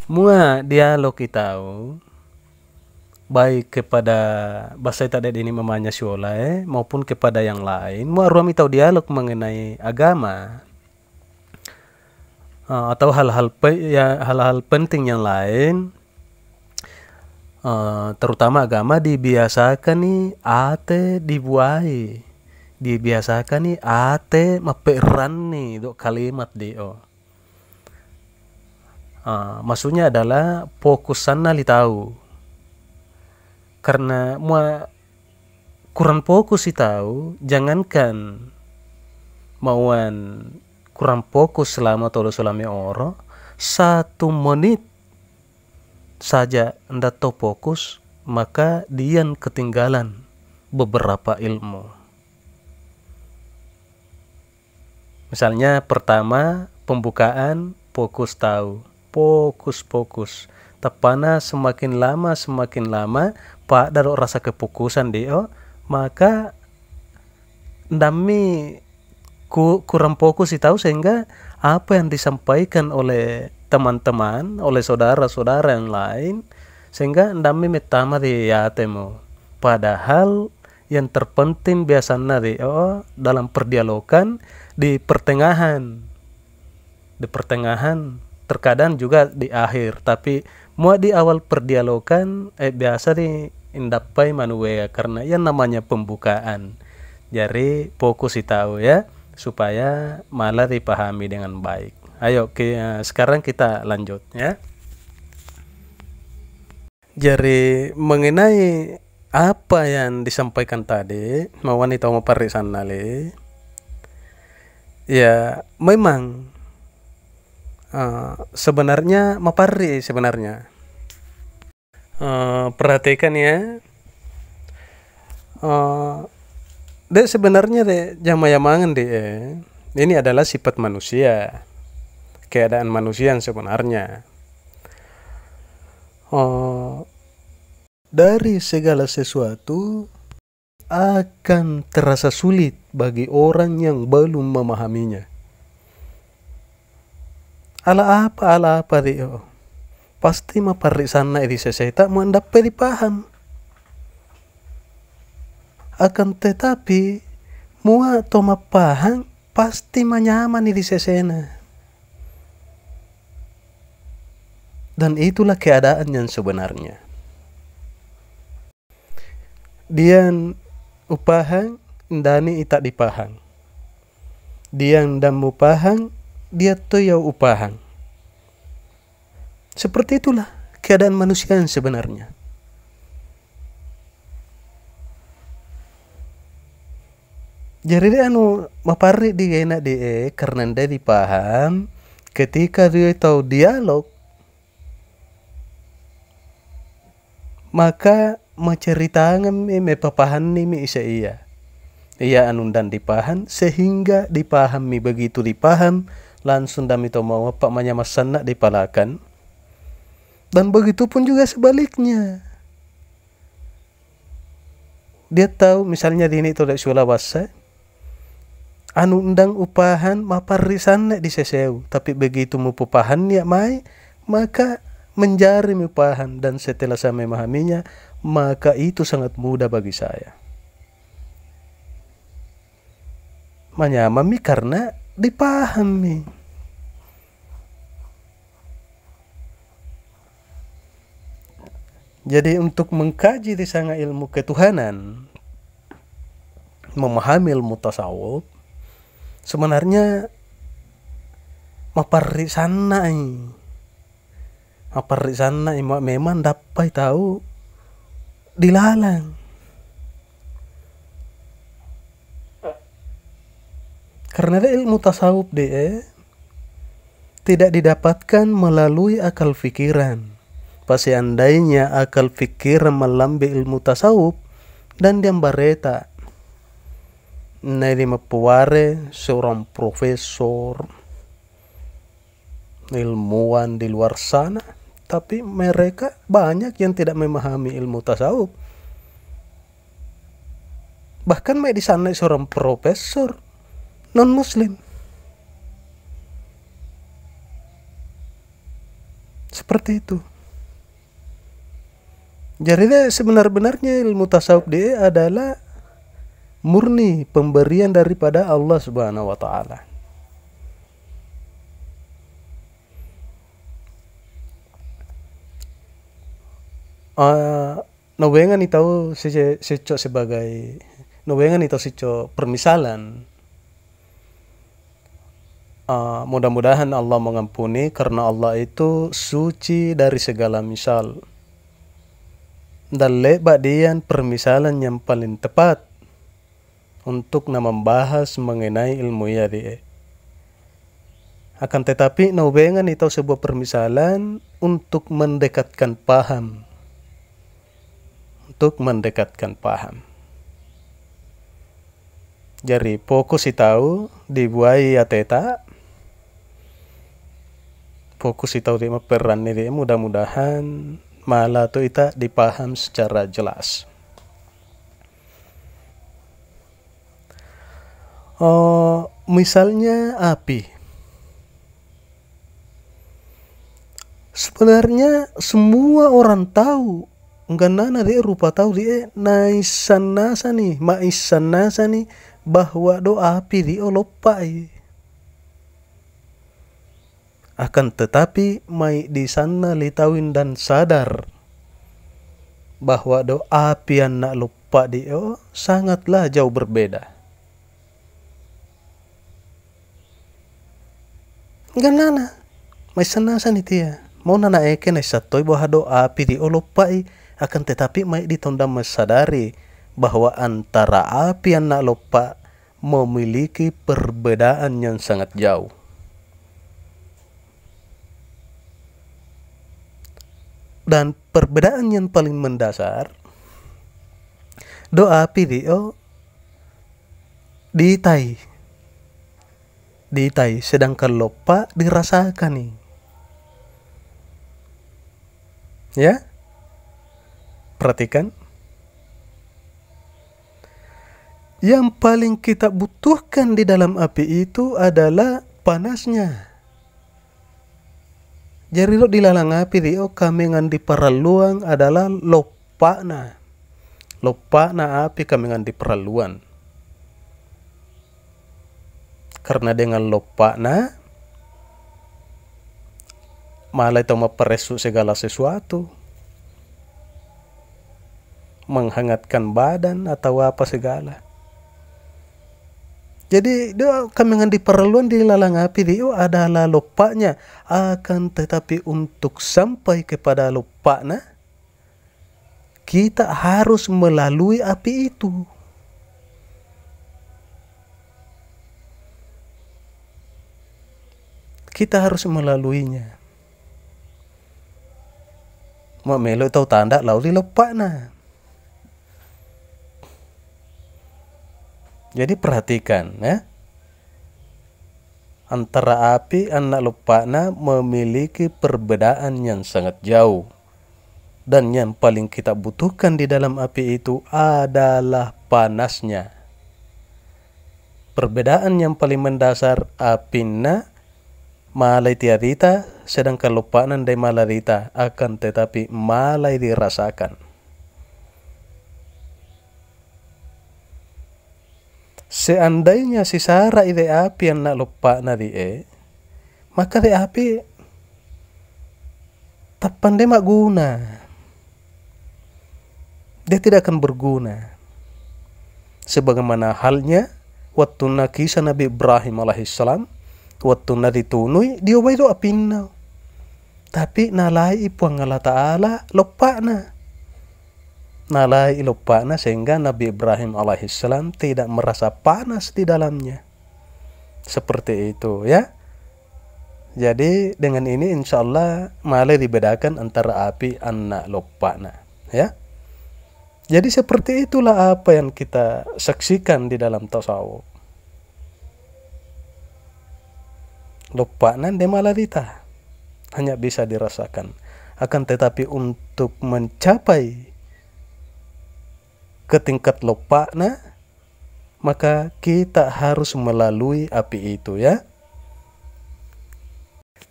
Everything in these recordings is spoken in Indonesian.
Mua dialog itau baik kepada bahasa tadi ini mamanya siola maupun kepada yang lain. Mua ruam itau dialog mengenai agama atau hal-hal penting yang lain. Terutama agama dibiasakan nih ate dibuai, dibiasakan nih ate maperan nih do kalimat dio. Maksudnya adalah fokusan nali tahu, karena mua kurang fokus sih tahu, jangankan mauan kurang fokus selama todo selama oro 1 menit saja ndak tahu fokus, maka dian ketinggalan beberapa ilmu. Misalnya pertama pembukaan fokus tahu, fokus tapana semakin lama pak daro rasa kefokusan dio, maka ndami kurang fokus sih tahu, sehingga apa yang disampaikan oleh teman-teman, oleh saudara-saudara yang lain, sehingga ndami metama di yatemo. Padahal yang terpenting biasanya dalam perdialogan di pertengahan, terkadang juga di akhir, tapi mua di awal perdialogan biasa di indapai manuea, karena yang namanya pembukaan. Jadi fokus sih tahu ya, supaya malah dipahami dengan baik. Ayo sekarang kita lanjut ya. Jadi mengenai apa yang disampaikan tadi, mau wanita mau parisan nali, ya memang sebenarnya mapari sebenarnya. Perhatikan ya. Dek sebenarnya dek jama-jamangan dek ini adalah sifat manusia, keadaan manusia yang sebenarnya. Dari segala sesuatu akan terasa sulit bagi orang yang belum memahaminya. Ala apa dek pasti mapari sana di seseta mau dapat dipaham. Akan tetapi mua toma pahang pasti menyaman di sesena, dan itulah keadaan yang sebenarnya. Dian upahang ndani itak dipahang, dian dan upahang dia toyau upahang. Seperti itulah keadaan manusia yang sebenarnya. Jadi dia mapari di enak karena dia dipaham ketika dia tahu dialog, maka menceritakan me papahan mi isa iya dan dipaham, sehingga dipahami. Begitu dipaham langsung dami to mau apa manyamasan dipalakan, dan begitu pun juga sebaliknya. Dia tahu misalnya di ini to dak Sulawesi undang upahan maparisan di seseu, tapi begitu mupupahan ya mai, maka menjari upahan, dan setelah saya memahaminya, maka itu sangat mudah bagi saya. Menyamami karena dipahami. Jadi untuk mengkaji di sana ilmu ketuhanan, memahami ilmu tasawuf, sebenarnya mapari sana memang dapat tahu dilalang, karena ilmu tasawuf tidak didapatkan melalui akal pikiran. Pas seandainya akal pikiran melambai ilmu tasawuf dan dia bareta Nadi Mapuare, seorang profesor ilmuwan di luar sana, tapi mereka banyak yang tidak memahami ilmu tasawuf. Bahkan di sana seorang profesor non muslim, Seperti itu. Jadi sebenar-benarnya ilmu tasawuf dia adalah murni pemberian daripada Allah Subhanahu wa taala. Nowengan itu seco sebagai nowengan itu seco permisalan. Mudah-mudahan Allah mengampuni karena Allah itu suci dari segala misal. Dan lebat dian permisalan yang paling tepat untuk membahas mengenai ilmu ya dia. Akan tetapi nowengan itu sebuah permisalan untuk mendekatkan paham. Untuk mendekatkan paham. Jadi fokus tahu dibuai ateta. Fokus tahu dia peran ini mudah-mudahan malah tu ita dipaham secara jelas. Misalnya api. Sebenarnya semua orang tahu. Enggak nana dia rupa tahu dia naisan nasa nih bahwa doa api dia lopai. Akan tetapi mai di sana litauin dan sadar bahwa doa api yang nak lupa dia sangatlah jauh berbeda. Enggak nana mai sanasa nih dia mau nana eke na satoi bahwa doa api dia lopai. Akan tetapi mai ditondam mesadari bahwa antara api yang nak lupa memiliki perbedaan yang sangat jauh. Dan perbedaan yang paling mendasar doa api dia diitai sedangkan lupa dirasakan nih. Ya? Perhatikan. Yang paling kita butuhkan di dalam api itu adalah panasnya. Jadi lo dilalang api dia kami ngandi perluan adalah lopana api kami ngandi perluan. Karena dengan lopana malah itu memperesu segala sesuatu. Menghangatkan badan atau apa segala. Jadi dia kami ngandi perluan di lalang api dia adalah lupanya. Akan tetapi untuk sampai kepada lupana kita harus melalui api itu. Kita harus melaluinya. Mamelo tahu tanda lalu lupana. Jadi perhatikan ya. Antara api anak lupana memiliki perbedaan yang sangat jauh. Dan yang paling kita butuhkan di dalam api itu adalah panasnya. Perbedaan yang paling mendasar apina malai tiadita sedangkan lupanan de malarita akan tetapi malai dirasakan. Seandainya si Sarah ide api yang nak lupa na maka de api tak pandai mak guna. Dia tidak akan berguna. Sebagaimana halnya waktu kisah Nabi Ibrahim alaihissalam waktu na ditunui dia itu apinna. Tapi nalai ipuang Allah Ta'ala lupa na. Nalai lupa sehingga Nabi Ibrahim alaihissalam tidak merasa panas di dalamnya. Seperti itu ya. Jadi dengan ini insya Allah malai dibedakan antara api anak lupa ya. Jadi seperti itulah apa yang kita saksikan di dalam tasawuf. Lupa de malarita hanya bisa dirasakan. Akan tetapi untuk mencapai ke tingkat lupa maka kita harus melalui api itu ya.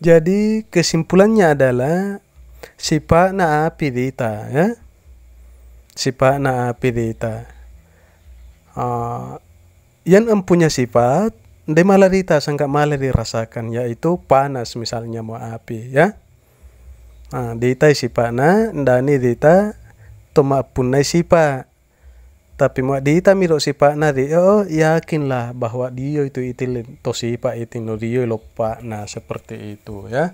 Jadi kesimpulannya adalah sifat na api dita ya. Sifat na api dita. Yang empunya sifat de malah dita sangka malah dirasakan, yaitu panas misalnya mau api ya. Dita sifatna ndani dita toma punai sifat. Tapi mau dita miro sifatna yakinlah bahwa dia itu itil to sifat itu no dia lupa seperti itu ya.